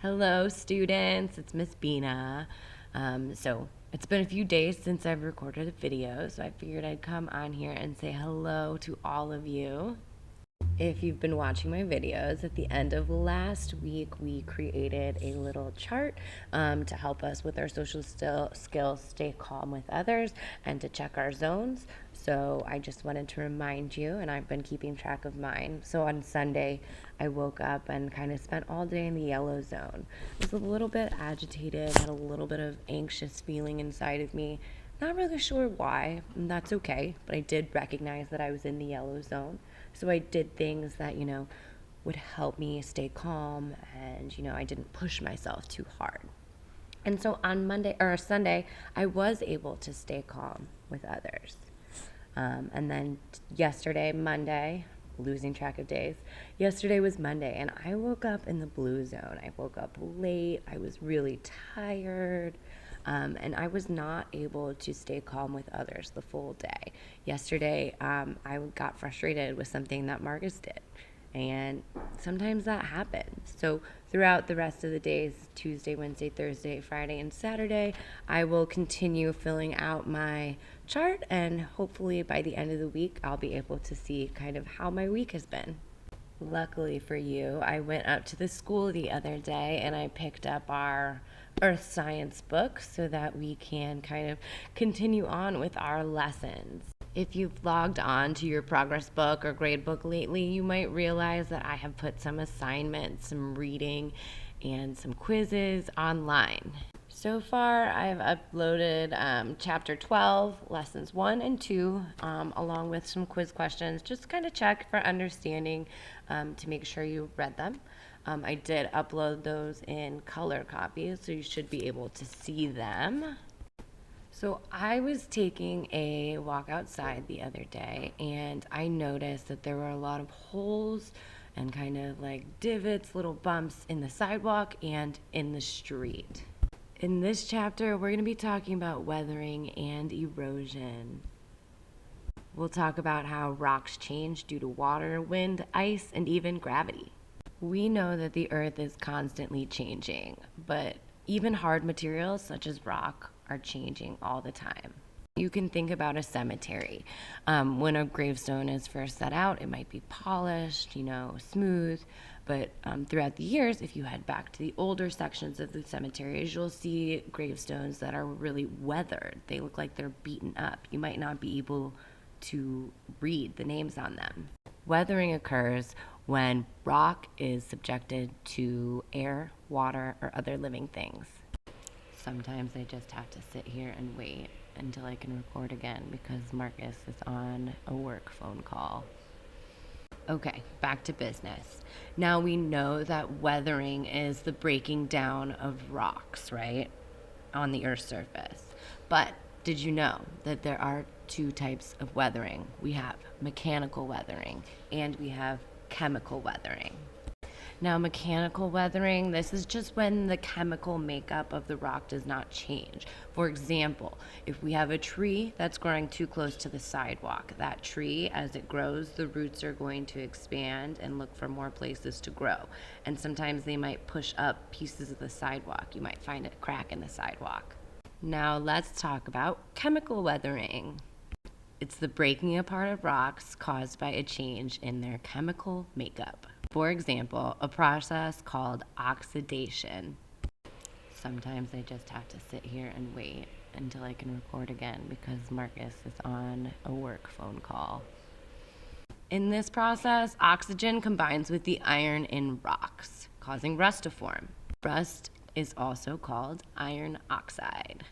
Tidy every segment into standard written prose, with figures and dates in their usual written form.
Hello, students. It's Miss Bina. So it's been a few days since I've recorded a video, so I figured I'd come on here and say hello to all of you. If you've been watching my videos, at the end of last week, we created a little chart to help us with our social skills, stay calm with others, and to check our zones. So I just wanted to remind you, and I've been keeping track of mine. So on Sunday, I woke up and kind of spent all day in the yellow zone. I was a little bit agitated, had a little bit of anxious feeling inside of me. Not really sure why, and that's okay, but I did recognize that I was in the yellow zone. So I did things that, would help me stay calm and, I didn't push myself too hard. And so on Monday or Sunday, I was able to stay calm with others. And then yesterday, Monday, losing track of days. Yesterday was Monday, and I woke up in the blue zone. I woke up late. I was really tired. And I was not able to stay calm with others the full day. Yesterday, I got frustrated with something that Marcus did. And sometimes that happens. So throughout the rest of the days, Tuesday, Wednesday, Thursday, Friday, and Saturday, I will continue filling out my chart, and hopefully by the end of the week, I'll be able to see kind of how my week has been. Luckily for you, I went up to the school the other day and I picked up our earth science book so that we can kind of continue on with our lessons. If you've logged on to your progress book or grade book lately, you might realize that I have put some assignments, some reading, and some quizzes online. So far, I've uploaded chapter 12, lessons 1 and 2, along with some quiz questions, just kind of check for understanding to make sure you read them. I did upload those in color copies, so you should be able to see them. So I was taking a walk outside the other day, and I noticed that there were a lot of holes and kind of like divots, little bumps in the sidewalk and in the street. In this chapter, we're going to be talking about weathering and erosion. We'll talk about how rocks change due to water, wind, ice, and even gravity. We know that the earth is constantly changing, but even hard materials such as rock are changing all the time. You can think about a cemetery. When a gravestone is first set out, it might be polished, smooth. But throughout the years, if you head back to the older sections of the cemeteries, you'll see gravestones that are really weathered. They look like they're beaten up. You might not be able to read the names on them. Weathering occurs when rock is subjected to air, water, or other living things. Sometimes I just have to sit here and wait until I can record again because Marcus is on a work phone call. Okay, back to business. Now we know that weathering is the breaking down of rocks, right, on the Earth's surface. But did you know that there are two types of weathering? We have mechanical weathering and we have chemical weathering. Now, mechanical weathering, this is just when the chemical makeup of the rock does not change. For example, if we have a tree that's growing too close to the sidewalk, that tree, as it grows, the roots are going to expand and look for more places to grow. And sometimes they might push up pieces of the sidewalk. You might find a crack in the sidewalk. Now, let's talk about chemical weathering. It's the breaking apart of rocks caused by a change in their chemical makeup. For example, a process called oxidation. Sometimes I just have to sit here and wait until I can record again because Marcus is on a work phone call. In this process, oxygen combines with the iron in rocks, causing rust to form. Rust is also called iron oxide.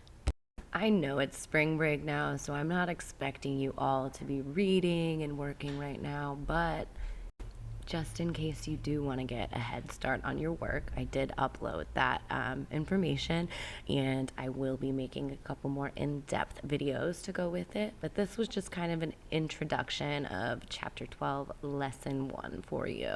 I know it's spring break now, so I'm not expecting you all to be reading and working right now, but just in case you do want to get a head start on your work, I did upload that information, and I will be making a couple more in-depth videos to go with it. But this was just kind of an introduction of Chapter 12, Lesson 1 for you.